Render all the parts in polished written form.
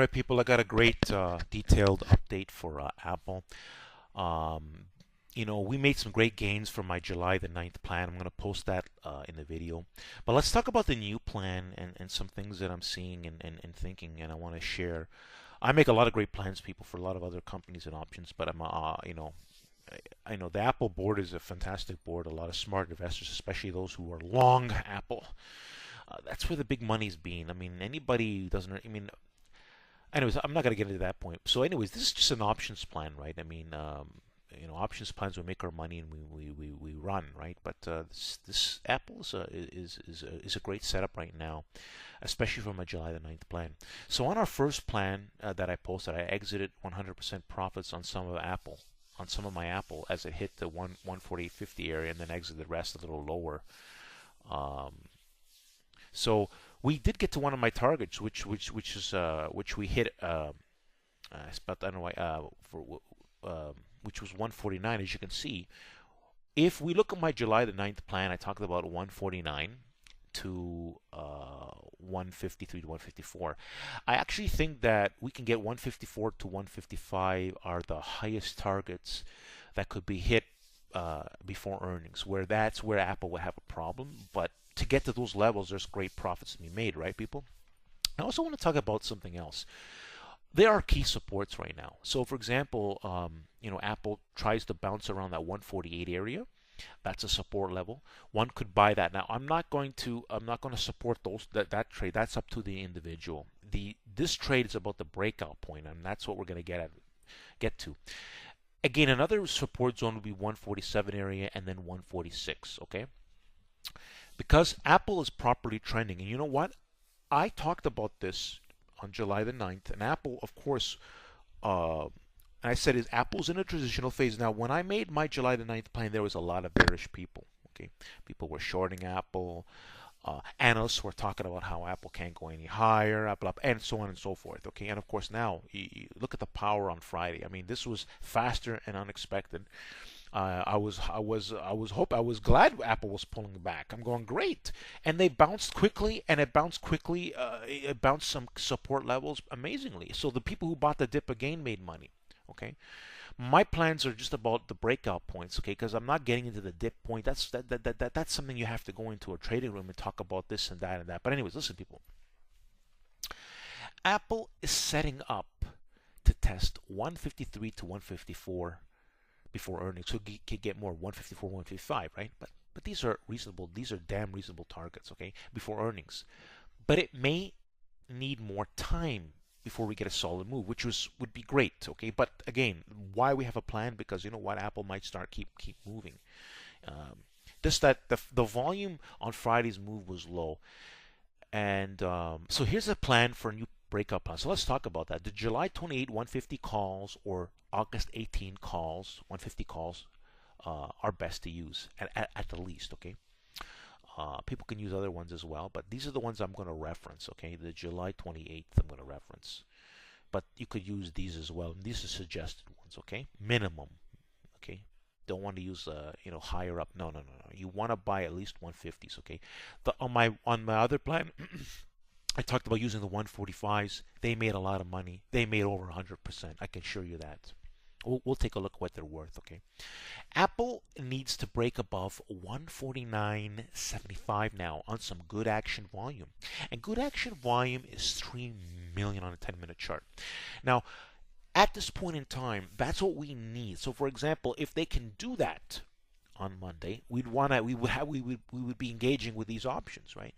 right, people, I got a great detailed update for Apple. Um, we made some great gains for my July the 9th plan. I'm going to post that in the video. But let's talk about the new plan and some things that I'm seeing and thinking, and I want to share. I make a lot of great plans, people, for a lot of other companies and options, but I know the Apple board is a fantastic board. A lot of smart investors, especially those who are long Apple. That's where the big money's been. I mean, anybody who doesn't, I mean, anyways, I'm not going to get into that point. So, anyways, this is just an options plan, right? I mean, options plans, we make our money and we run, right? But this Apple is a great setup right now, especially for my July the 9th plan. So on our first plan that I posted, I exited 100% profits on some of Apple, on some of my Apple as it hit the 148.50 area, and then exited the rest a little lower. Um, so we did get to one of my targets, which we hit. I don't know why which was 149. As you can see, if we look at my July the 9th plan, I talked about 149 to 153 to 154. I actually think that we can get 154 to 155 are the highest targets that could be hit before earnings, where that's where Apple would have a problem. But to get to those levels, there's great profits to be made, right, people? I also want to talk about something else. There are key supports right now. So, for example, Apple tries to bounce around that 148 area. That's a support level. One could buy that. Now, I'm not going to support that trade. That's up to the individual. This trade is about the breakout point, and that's what we're going to get to. Again, another support zone would be 147 area and then 146. Okay, because Apple is properly trending, and you know what? I talked about this on July the 9th, and Apple, of course, I said is Apple's in a transitional phase. Now, when I made my July the 9th plan, there was a lot of bearish people. Okay, people were shorting Apple. Analysts were talking about how Apple can't go any higher, and so on and so forth. Okay, and of course now you look at the power on Friday. I mean, this was faster and unexpected. I was glad Apple was pulling back. I'm going great, and they bounced quickly, and it bounced quickly. It bounced some support levels amazingly. So the people who bought the dip again made money. Okay, my plans are just about the breakout points. Okay, because I'm not getting into the dip point. That's something you have to go into a trading room and talk about this and that and that. But anyways, listen, people. Apple is setting up to test 153 to 154 before earnings, so you could get more 154, 155, right? But these are reasonable. These are damn reasonable targets, okay, before earnings. But it may need more time before we get a solid move, which would be great, okay. But again, why we have a plan? Because you know what, Apple might start keep moving. Just that the volume on Friday's move was low, and so here's a plan for a new breakup plan. So let's talk about that. The July 28 150 calls or August 18 calls, 150 calls, are best to use at the least, okay? People can use other ones as well, but these are the ones I'm going to reference, okay? The July 28th I'm going to reference. But you could use these as well. These are suggested ones, okay? Minimum, okay? Don't want to use higher up. No. You want to buy at least 150s, okay? On my other plan, I talked about using the 145s. They made a lot of money. They made over 100%. I can assure you that. We'll take a look at what they're worth, okay? Apple needs to break above 149.75 now on some good action volume. And good action volume is 3 million on a 10-minute chart. Now, at this point in time, that's what we need. So, for example, if they can do that on Monday, we would be engaging with these options, right?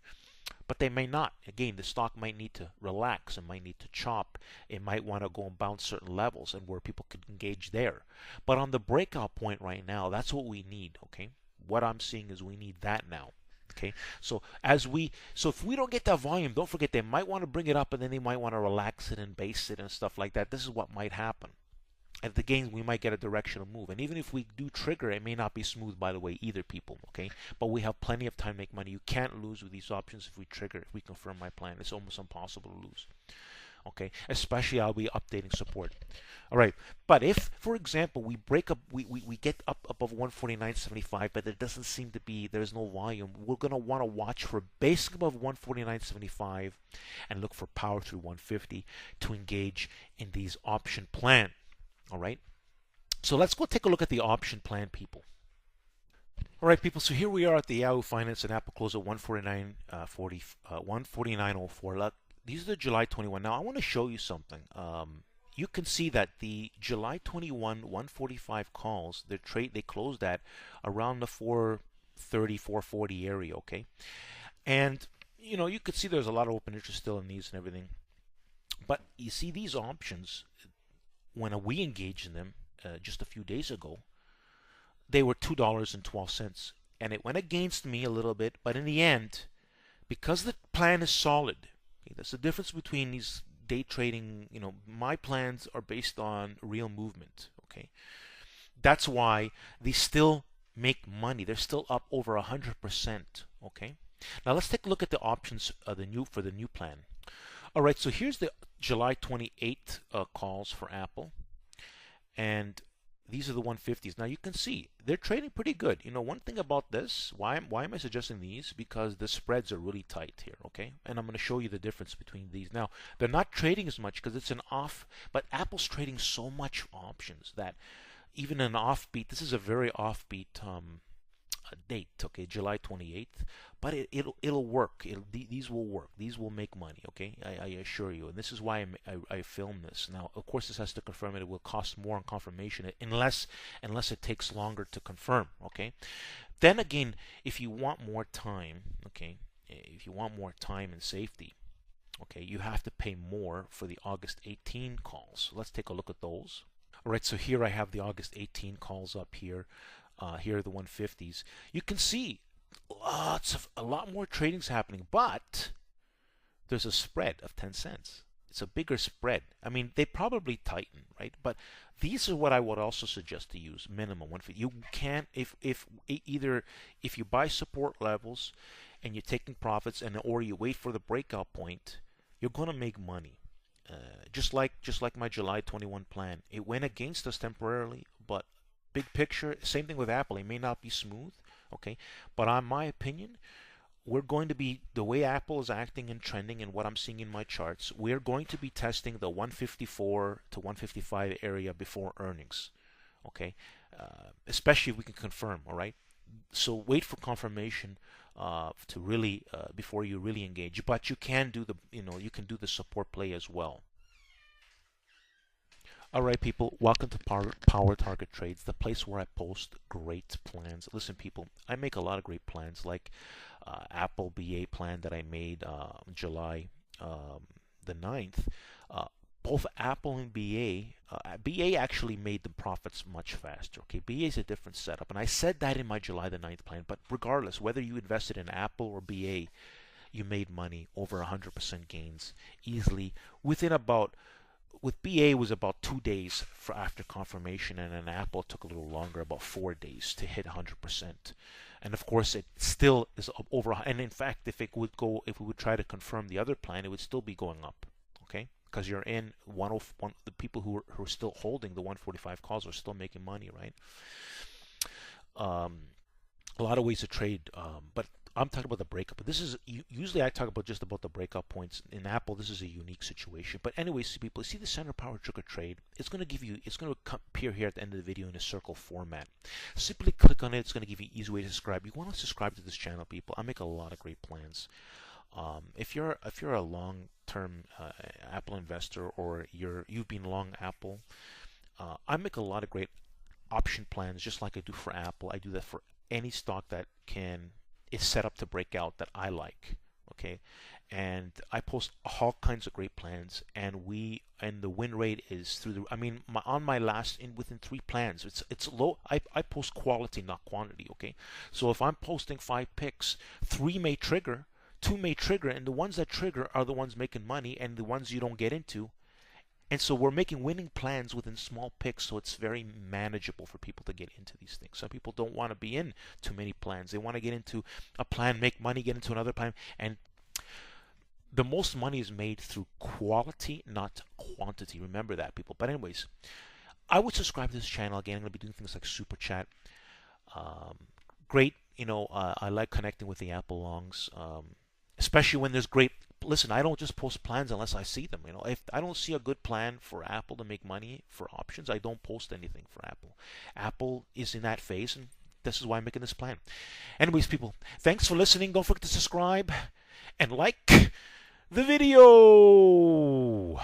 But they may not. Again, the stock might need to relax and might need to chop. It might want to go and bounce certain levels and where people could engage there. But on the breakout point right now, that's what we need, okay? What I'm seeing is we need that now. Okay, so if we don't get that volume, don't forget they might want to bring it up and then they might want to relax it and base it and stuff like that. This is what might happen. At the gains, we might get a directional move. And even if we do trigger, it may not be smooth, by the way, either, people, okay? But we have plenty of time to make money. You can't lose with these options if we trigger, if we confirm my plan. It's almost impossible to lose. Okay, especially I'll be updating support. All right, but if, for example, we break up, we get up above 149.75, but there doesn't seem to be, there's no volume, we're going to want to watch for basic above 149.75 and look for power through 150 to engage in these option plan. All right, so let's go take a look at the option plan, people. All right, people. So here we are at the Yahoo Finance and Apple close at 149.04. Look, these are the July 21. Now I want to show you something. You can see that the July 21 145 calls, they closed at around the 430, 440 area. Okay, and you could see there's a lot of open interest still in these and everything. But you see these options when we engaged in them just a few days ago, they were $2.12, and it went against me a little bit, but in the end, because the plan is solid, okay, that's the difference between these day trading. My plans are based on real movement. Okay, that's why they still make money. They're still up over 100%. Okay, now let's take a look at the options for the new plan. All right, so here's the July 28th calls for Apple, and these are the 150s. Now you can see they're trading pretty good. One thing about this, why am I suggesting these? Because the spreads are really tight here, okay? And I'm going to show you the difference between these. Now, they're not trading as much because it's an off, but Apple's trading so much options that even an offbeat, this is a very offbeat date, okay, July 28th, but it'll work. These will work. These will make money, okay? I assure you. And this is why I filmed this. Now, of course, this has to confirm it. It will cost more on confirmation unless it takes longer to confirm, okay? Then again, if you want more time, okay, if you want more time and safety, okay, you have to pay more for the August 18 calls. So let's take a look at those. All right, so here I have the August 18 calls up here. Here are the 150s. You can see a lot more trading's happening, but there's a spread of 10 cents. It's a bigger spread. I mean, they probably tighten, right? But these are what I would also suggest to use. Minimum 150. You can't if you buy support levels and you're taking profits, or you wait for the breakout point, you're going to make money. Just like my July 21 plan, it went against us temporarily, but big picture, same thing with Apple. It may not be smooth, okay, but on my opinion, we're going to be, the way Apple is acting and trending and what I'm seeing in my charts, we're going to be testing the 154 to 155 area before earnings, okay, especially if we can confirm. All right, so wait for confirmation to really before you really engage. But you can do the support play as well. All right, people, welcome to Power Target Trades, the place where I post great plans. Listen, people, I make a lot of great plans, like Apple BA plan that I made July the 9th. Both Apple and BA actually made the profits much faster. Okay, BA is a different setup, and I said that in my July the 9th plan. But regardless, whether you invested in Apple or BA, you made money over 100% gains easily within about. With BA was about 2 days after confirmation, and then Apple took a little longer, about 4 days to hit 100%. And of course, it still is over. And in fact, if we would try to confirm the other plan, it would still be going up. Okay, because you're in 101. The people who are still holding the 145 calls are still making money, right? A lot of ways to trade, but I'm talking about the breakup. But this is usually I talk about just about the breakup points. In Apple, this is a unique situation. But anyways, people, see the center power trigger trade. It's going to appear here at the end of the video in a circle format. Simply click on it. It's going to give you an easy way to subscribe. You want to subscribe to this channel, people. I make a lot of great plans. If you're a long-term Apple investor, or you've been long Apple, I make a lot of great option plans, just like I do for Apple. I do that for any stock that is set up to break out that I like. Okay, and I post all kinds of great plans, and the win rate is through the. I mean, within 3 plans, it's low. I post quality, not quantity. Okay, so if I'm posting 5 picks, 3 may trigger, 2 may trigger, and the ones that trigger are the ones making money, and the ones you don't get into. And so we're making winning plans within small picks, so it's very manageable for people to get into these things. Some people don't want to be in too many plans. They want to get into a plan, make money, get into another plan. And the most money is made through quality, not quantity. Remember that, people. But anyways, I would subscribe to this channel. Again, I'm going to be doing things like super chat. Um, Great, I like connecting with the Apple longs, especially when there's great. Listen, I don't just post plans unless I see them. If I don't see a good plan for Apple to make money for options, I don't post anything for Apple. Apple is in that phase, and this is why I'm making this plan. Anyways, people, thanks for listening. Don't forget to subscribe and like the video.